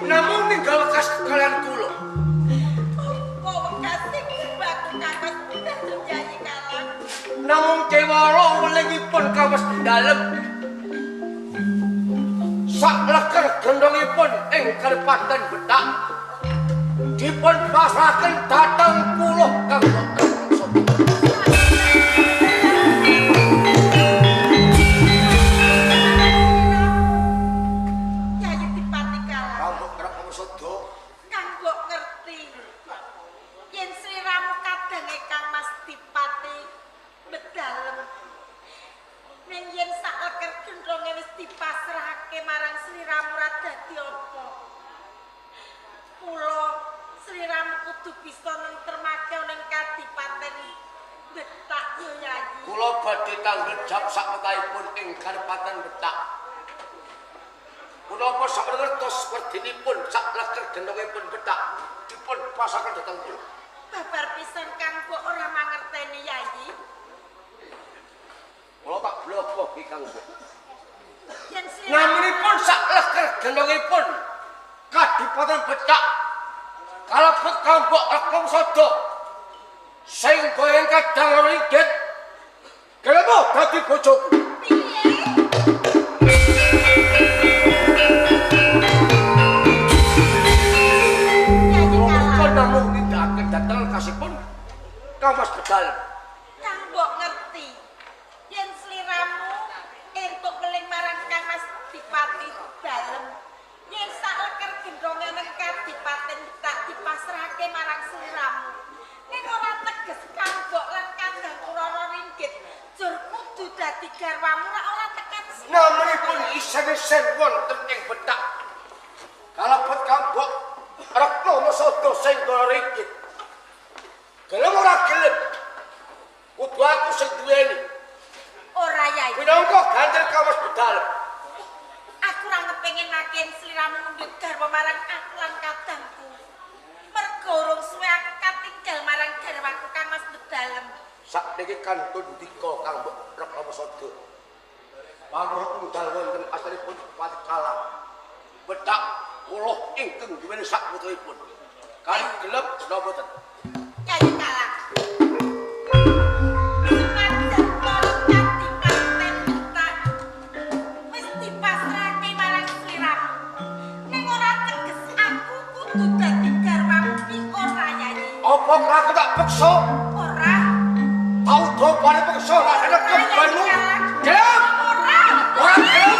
Namun ninggal pun kawas dalem. Sak leker gendongipun ing Kabupaten Betak dipun pasrahaken dhateng puluh kanggo sakmetahipun ing Kabupaten Betak. Punapa sapertos werdinipun sak leker gendongipun Betak dipun pasaken dhateng kula. Babar pisan Kang kok ora mangerteni Yayi. Kula tak blopo iki Kang. Namunipun sak leker gendongipun Kadipaten Betak kalebet kampuk Rekung Sada sing goyeng kadang ringgit kelemo dadi bojoku. Kula namung nindakaken dhateng kasipun Kamas Bedal. Kang mbok ngerti yen sliramu entuk keling marang Kang Mas Dipati dalem yen sak leker gendonge nang Kadipaten Betak dipasrahake marang sliramu ning ora teges Kang mbok lan kandhang Roro Ringgit jur kudu dadi garwamu ora tekan. Namunipun isen-isen wonten ing Betak kalebet kambok Rekna Sada sing ringgit. Gelem ora gelem kudu aku sing duweni. Ora Yai. Minangka ganjel Kamas Bedal. Aku ora ngepengin naken sliramu mundhut garwa marang aku lan kadangku. Mergo urung suwe aku katinggal marang garwaku Kang Mas Bedalem. Sakniki kantun ndika Kang Rekna Sada. Pamrih tunggal wonten asalipun Pati Kalah. Betak kula ingkang duweni sak putripun. Kali gelem napa boten? Yayi Kalah. Wis dipasrahke marang sliramu. Ning ora teges aku kudu dadi garwamu ki ora Yayi. Apa aku tak peksa? Ora. Tau do pare peksa lan ana kembanu. Gelem. Ora. Ora gelem.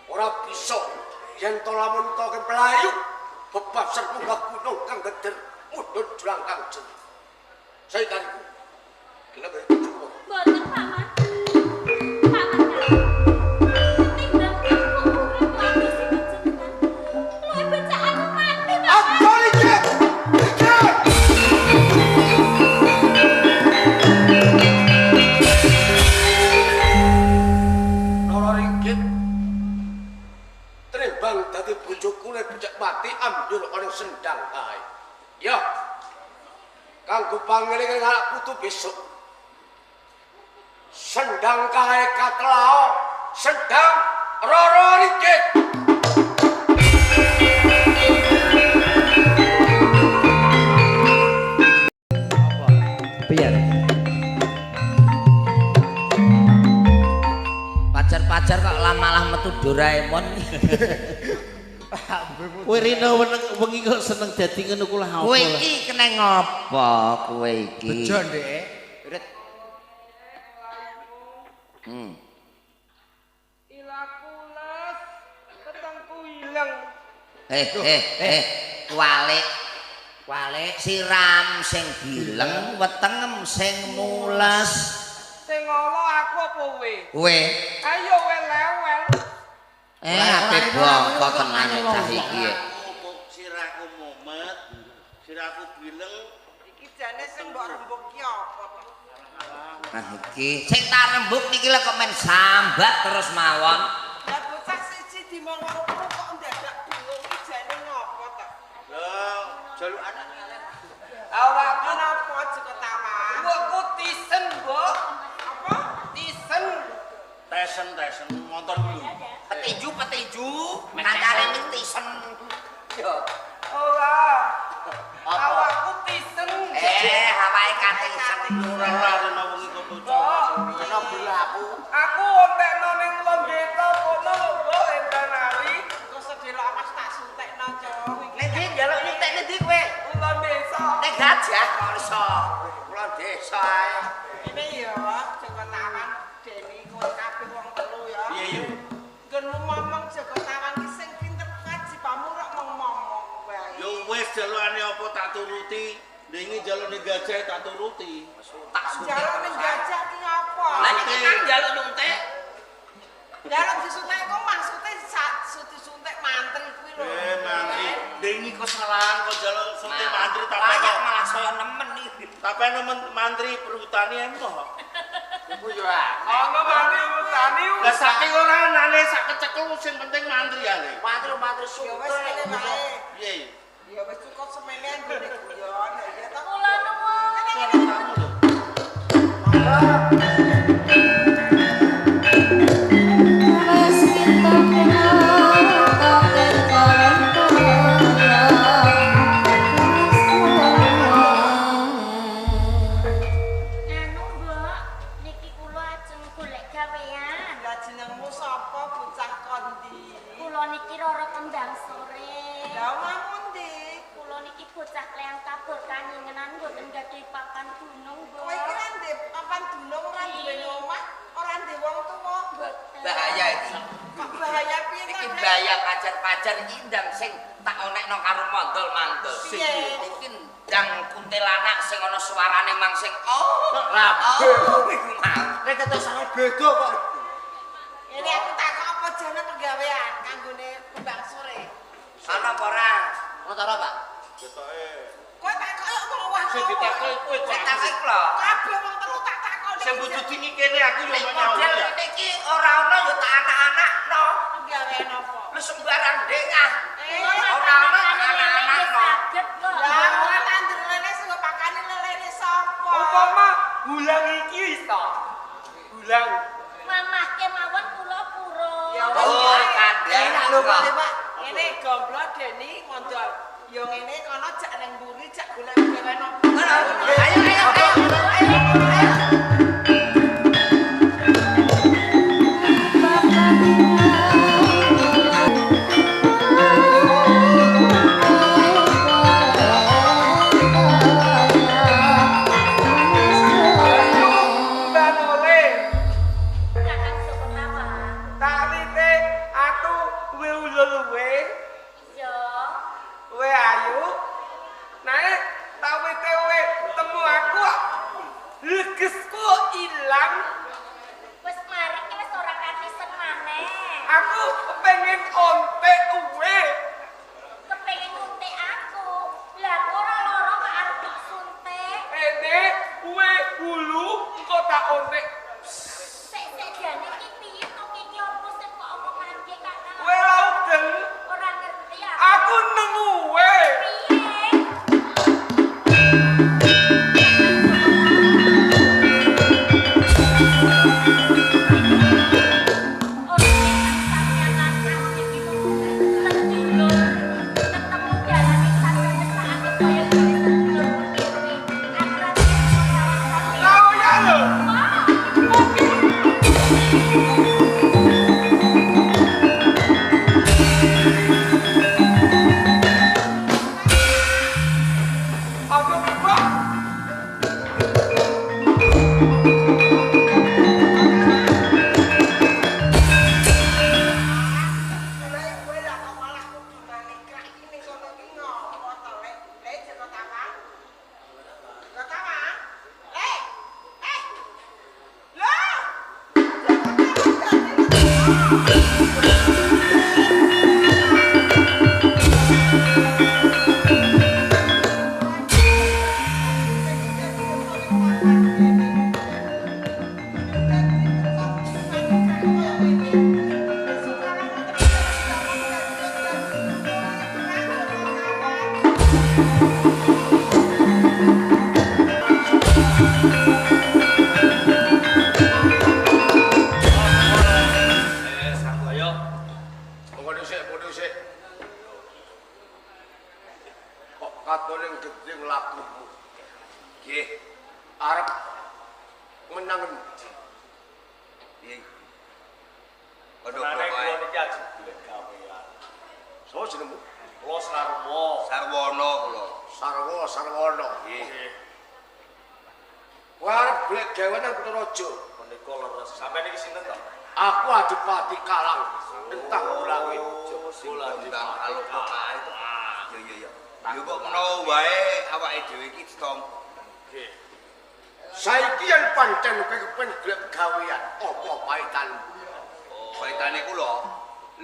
Ora bisa yen to lamun to kemplayu bebab serpunggah gunung kang geder mudhun jurang kanjeng. Saya kariku. Gelem cukup. Mboten Paman. Paman timbang aku urip lagi sing jenengan. Luwih becak aku mati. Apa iki? Dadi bojoku nek becak mati ambil orang sendang kae. Ya. Kanggo pangelingan anak putu besok. Sendang kae katlao, sendang Roro Ringgit. Piye? Pacar-pacar kok malah metu Doraemon. Kowe rene wengi kok seneng dadi ngono ku lha apa? Kowe iki kena ngopo kowe iki? Bejo, Ndek. Urut. Ilaku les, petengku ilang. Walik siram sing bileng, wetengem sing mules. Sing ngolo aku apa kowe? Kowe. Ayo wel-wel. Ape bongko tenan cah iki. Sirahku mumet, sirahku bileng. Iki jane sing mbok rembug ki apa? Iki sing tak rembug niki lho kok men sambat terus mawon. Lah bocah siji dimongkon kok ndadak bingung iki jane ngopo to? Loh, jaluk anak ngalen. Awakku Napa Joko Taman? mbokku tisen, Mbok. Apa? Tisen. Tesen motor dulu. Petinju, kancane ning tisen. Yo. Ora. Awakku tisen. Awake katisen. Ora ana wengi kok bocah. Kena berlaku. Aku ontekno ning Lembeta kono lho, Mbok, endan ali. Kok sedelok Mas tak suntekno, Cok. Nek ndi njaluk nyuntek ning ndi kowe? Ulan desa. Nek gajah kok iso. Kula desa ae. Ini ya, Joko Taman, Deni, kowe kabeh wong telu ya. Iya, iya. Nggonmu ngomong Joko Taman ki sing pinter ngaji pamurok ngomong wae. Yo wis jalukane apa tak turuti. Dengi jalune gajah tak turuti. Tak suntek. Jaluk ning gajah ki apa? Lah iki kan njaluk nyuntek. Jaluk disuntek kok maksude suntik mantri kuwi lho. Mantri. Dengi kesalahan kok jaluk suntik mantri tak Banyak pengen. malah saya nemen iki. Tak pengen mantri perhutani emoh. Iku yo ah. Ana mandi utani. Lah saking ora anane sak kecekel sing penting mantri ae. Mantri Ya wis kene wae. Piye? Ya wis cukup semelean gede guyon ya ta. Kula nuwun. Kamu lho. Anu, Mbok, niki kula ajeng golek gawean. Lah jenengmu sapa bocah kondi? Kula niki Roro Kembang Sore. Lah omahmu ndi? Kula niki bocah Kleang Kabur Kanyengenan mboten gadhe papan gunung, Mbok. Kowe iki kan ndek papan dunung ora duweni omah, ora ndek wong tuwa. Bahaya iki. Kok bahaya piye ta? Iki bahaya pacar-pacar iki ndang sing tak onekno karo mandol-mandol. Piye? Iki ndang kuntilanak sing ana suarane mang sing Rabe. iku mau. Nek tetes sangat beda kok. Ini aku takok apa jane penggawean kanggone Kembang Sore. Ana apa ora? Motor apa? Ketoke. Kowe takok yo wong wah. Sing ditakoki kowe Sing kok. tak kula. Kabeh wong telu tak takok. Sing bojo dini kene aku yo Nek menyawur model ya. ngene iki ora ana yo tak anak-anakno. penggawean apa? Lu sembarang dengah. Kula Ora ana makan anak-anakno. saged kok. Lah ora tandur lele sing pakane lelene sapa? Umpama bulang iki iso. Bulang. Mamah kemawon kula purun. Ya Oh, kandhang. Enak lho Pak. Ngene gomblo Deni mondol. Yo ngene kono jak nang mburi jak golek penggawean apa. Ayo ayo ayo. Mbak Nole. Kakang Sukotawa. Tak lite aku kowe ulul-uwe. Iya. Kowe ayu. Nek tak wite kowe temu aku. Legesku ilang. Wis mari ki wis ora katisen maneh. Aku pengen ontek kowe. Kepengin nguntik aku. Lah kok ora lara kok arep disuntik. Ene kowe bulu engko tak ontek. Sik jane iki piye to iki opo sing kok omongan ki Kakang? Kowe ora udeng. Ora ngerti aku. Aku nemu kowe. Piye? Kau ya lho. Aku buka. Lah kowe lah kok malah kudu balik krak iki ning kono iki ngopo to lek Joko Taman? Joko Taman? Lah! Aku Adipati Kalang. Entah ulangi. Yo kok menawa wae awake dhewe iki ditompo. Nggih. Saiki yen pancen kowe kepen golek gawean, apa paitanmu? Paitane kula.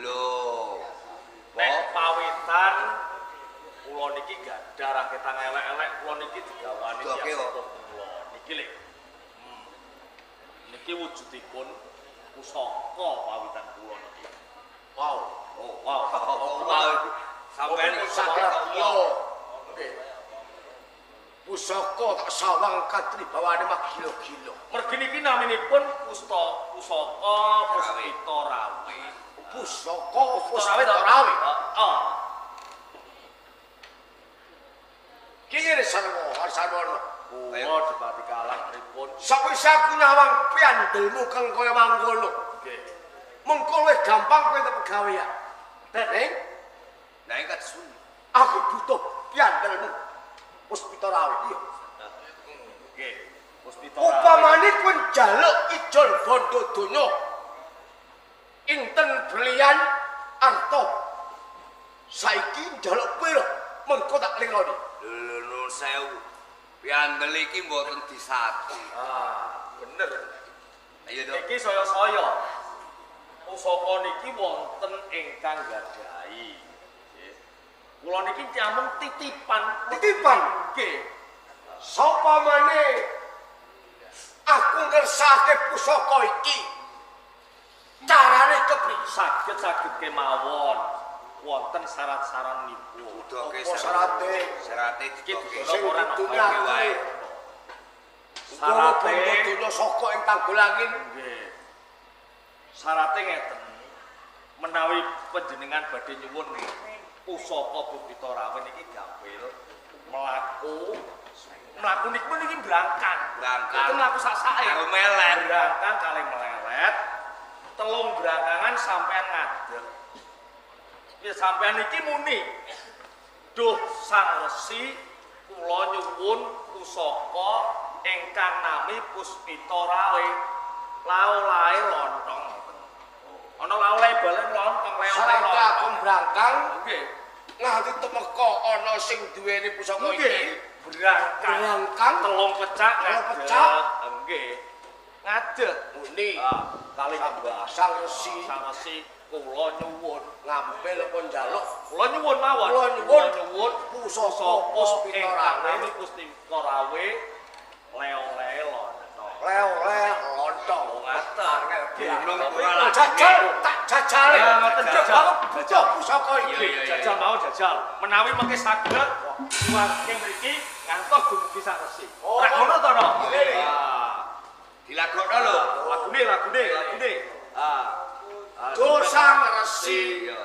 Lho. Nek pawitan kula niki gadah raketang elek-elek kula niki digawani kula. Niki lho. Niki wujudipun pusaka pawitan kula niki. Wow. Oh, wow. Sampeyan pusaka yo. Nggih. Pusaka tak sawang katri bawane mak gilo-gilo. Mergi niki naminipun pusaka Puspita Rawe. Pusaka Puspita Rawe. Heeh. Ki ngene sarwana. Kula Adipati Kalang pripun? Sakwise aku nyawang piandelmu kang kaya mangkono. Nggih. Mengko luwih gampang kowe entuk pegawean. Neng, Nang katsun. aku butuh piandelmu. Puspita Rawe iya. Nggih. Puspita Rawe. Upamane kowe njaluk ijol bondo donya. Inten berlian arta. Saiki njaluk pira? Mengko tak lingoni. Lho nun sewu. Piandel iki mboten disatu. Bener. Ayo to. Iki saya-saya. Pusaka niki wonten ingkang gadhahi. Nggih. Kula niki namung titipan. Titipan. Nggih. Sapa maneh aku ngersake pusaka iki. Carane kepriye? Saged kemawon wonten syarat-syaratipun. Udoke Apa syarate? Syarate Iki didoke Sing ora ditunyake wae. Sarate Sarate donya saka ing tanggulangin. nggih. Syarate ngeten. Menawi panjenengan badhe nyuwun pusaka Puspita Rawe niki gampil mlaku niku niki brangkang. Mboten mlaku sak-sake. Karo melet. Brangkang kalih melelet. Telung brangkangan sampean ngadeg. Ya sampean iki muni. Duh Sang Resi kula nyuwun pusaka ingkang nami Puspita Rawe. Laulahe lontong. Ana laulahe balen lontong Sarate aku brangkang Nggih. nganti temeka ana sing duweni pusaka iki. Nggih. Brangkang telung pecak Telung ngadeg. pecak. Nggih. Ngadeg. Muni Kali nyembah Sang Resi Sang Resi kula nyuwun ngambil apa njaluk kula nyuwun mawon Kula nyuwun pusaka Puspita ingkang Rawe. nami Puspita Rawe leole lontong. Lele lontong. Ngaten. Gunung Aku ora jajal tak jajal. Ya, ngoten, jajal. Aku butuh pusaka iki. Iya. Jajal mau jajal. Menawi mengke saged saking mriki ngantos dumugi Sang Resi. Oh. Ora ngono to no? Nggih. Dilakokno lho. Lagune. Duh Sang Resi Iya.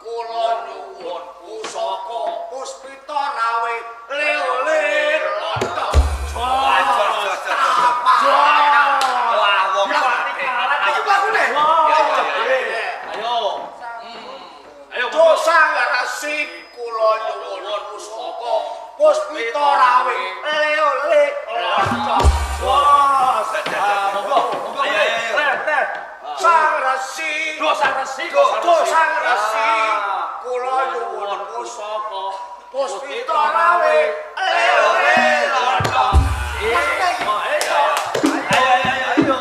kula nyuwun pusaka Puspita Rawe lele lontong. Wah, wong Ayo bakune. Ayo. Duh Sang Resi kula nyuwun pusaka Puspita Rawe lele lontong. Wah, monggo. Ren. Sang Resi Duh Sang Resi. Duh Sang Resi kula nyuwun pusaka Puspita Rawe lele lontong. Ayo.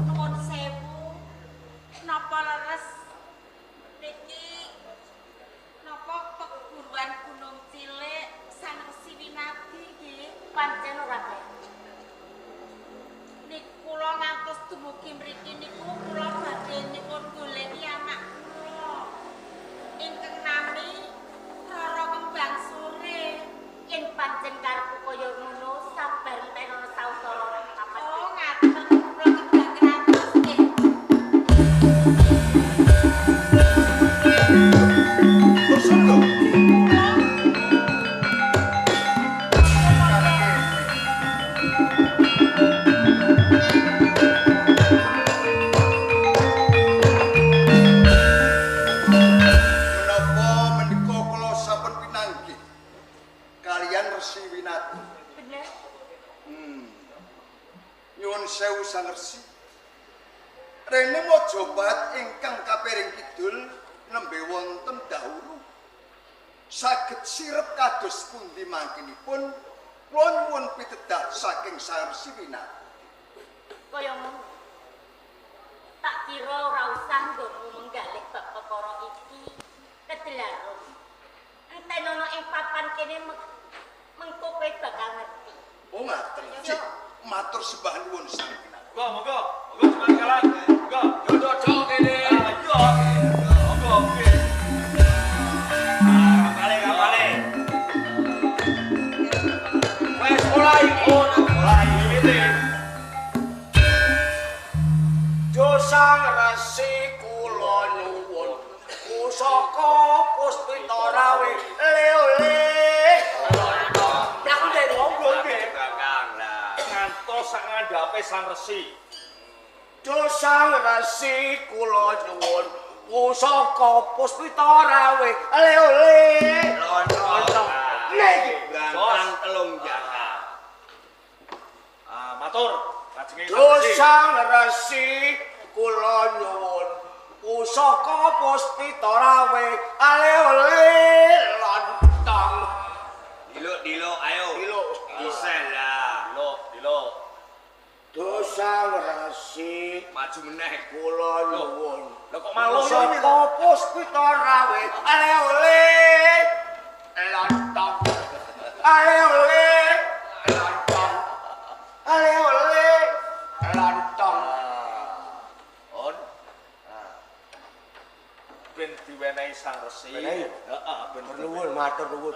Nuwun sewu. Napa leres niki napa perguruan Gunung Cilik Sang Resi Winadi nggih. pancen ora kaya. Nek kula ngantos dumugi mriki niku kula badhe nyuwun goleki anak kula. Ingkang nami Rara Kembang Sore. Yen pancen karepku kaya ngono sabar entek ana sawetara papat. Oh, ngaten kula kedang kratos nggih. Bersungguh. Menapa menika kula sampun pinanggih kalian Resi Winati. Bener. Nyuwun sewu Sang Resi. Rene Mojobat ingkang kapering kidul nembe wonten dahulu. Saged sirep kados pundi mangkinipun kula nyuwun pitedah saking Sang Resi Winati. Kaya ngono. Tak kira ora usah nggonmu menggalih bab perkara iki kedelaron. Enten ana ing papan kene mengko kowe bakal ngerti. Oh ngaten. Cik, matur sembah nuwun Sang Winati. Monggo cepat kalah. Monggo. Yo cocok kene. Ayo. Monggo oke. Kapale. Wes mulai mulai iki. Sang Resi kula nyuwun pusaka Puspita Rawe le-le. Aku ndek monggo nggih. Kakang lah. Ngantos sak ngandhape Sang Resi. Sang Resi kula nyuwun pusaka Puspita Rawe le-le. Lontong. Nggih. Brantang telung jaka. Matur. Sang Resi kula nyuwun pusaka Puspita Rawe ale-ole lontong. Diluk ayo. Diluk. Bisa lah. Diluk. Sang Resi maju meneh kula nyuwun. Lah kok malu pusaka Puspita Rawe ale-ole lontong. Ale-ole lontong. Ale-ole lontong. Ben diwenehi Sang Resi. Heeh, ben nuwun, matur nuwun.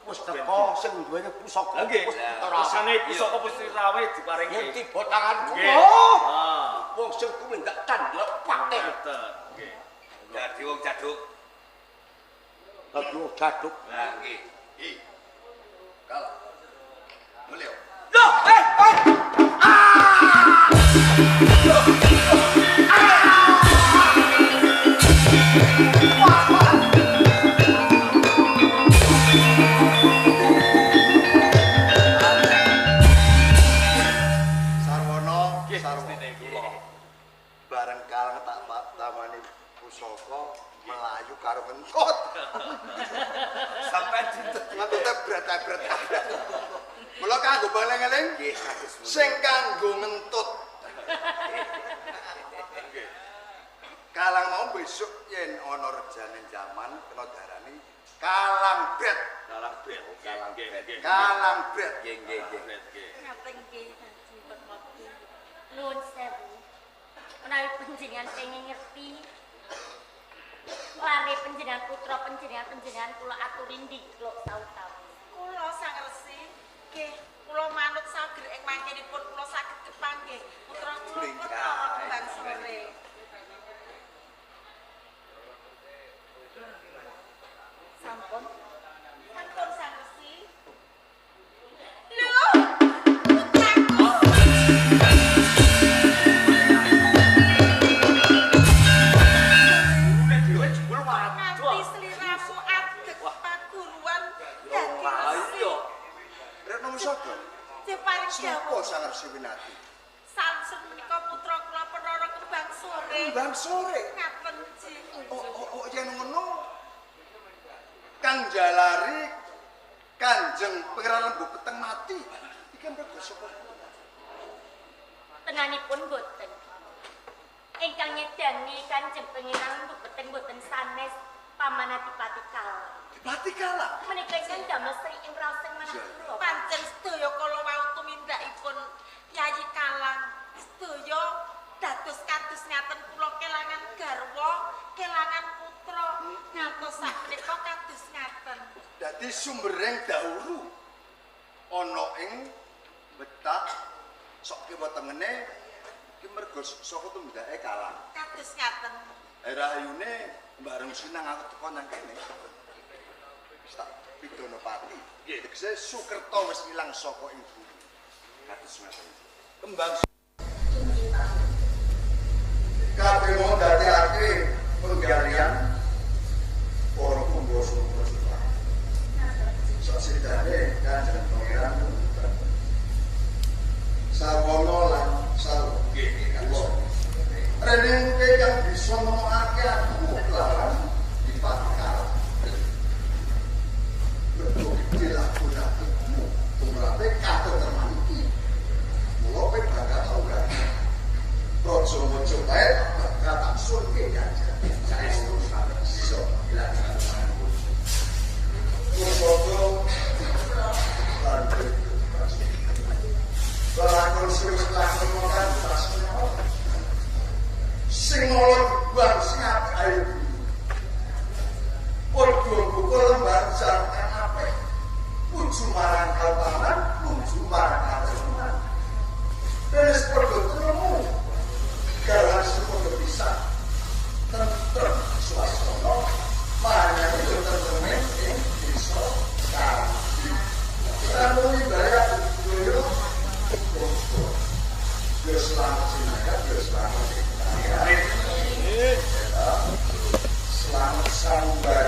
Wis teko sing duwene pusaka. Nggih. Rasane pusaka Puspita Rawe diparingi. Yen tiba tangan kula. Wong sing tumindak candhek paten. Nggih. Dadi wong jaduk. Dadi wong jaduk. Lah nggih. Kal. Mulih. Loh, bareng kalang tak tamani pusaka melayu karo ngentut. Sampai ngentute bret-bret. Mula kanggo baleng-eling nggih sing kanggo ngentut. Kalang mau besok yen ana rejane jaman kena darani kalang bret. Kalang bret. Kalang bret. Nggih. Ngaten nggih Haji Permati. Nuwun sewu. Menawi panjenengan pengen ngerti lare panjenengan putra panjenengan kula aturi ndikluk tahu-tahu. Kula Sang Resi nggih kula manut saged ing mangkenipun kula saged kepanggih putra kula Rara Kembang Sore. Sampun. Sampun Sang Resi. Lho, putraku. Nganti sliramu adeg paguruan dadi resi. Retno Wisada. Diparing Sapa dawuh Sang Resi Winati? Samsun menika putra kula Rara Kembang Sore. Kembang Sore. Ngaten Ji. Oh, yen ngono. Kang jalari Kanjeng Pangeran Lembu Peteng mati. Iki mergo sapa? Tenganipun boten. Ingkang nyedani Kanjeng Pangeran Lembu Peteng boten sanes pamanatipati kala. Dipati kalah. Menika ingkang damel Sri ing raos sing manah kula. Pancen sedaya ngaten kula kelangan garwa, kelangan putra, ngantos sakmenika kados ngaten. Dadi sumbering dahulu ana ing betak sok kiwa tengene iki mergo saka tumindake kalah. Kados ngaten. Rahayune bareng sinang aku teko nang kene. Wis tak pidono pati. Nggih, tegese Sukerta wis ilang saka ing bumi. Kados ngaten. Kembang kabeh mau dadekake penggalian para kumbo-kumbo suka. Sasidane Kanjeng Pangeran Sawono lan Sawono. Rene yang bisa ngomongake aku lawan dipatikal. Betul dilakukan tumrape katon termaniki. Mula pe bakal tau gak. Rojo-rojo bae bakal tak surke jajan. Saestu sampe iso dilaksanakan. Kulo lan lakon sing lakon kan rasane sing ora bang sing ayo podo buku lembar jangan apa tuju marang kalpanan tuju marang kalpanan dan podo temu galas podo bisa tentrem suasana mana itu tertemen ing desa Kambi lalu ibarat dulu selamat sinaga selamat selamat sampai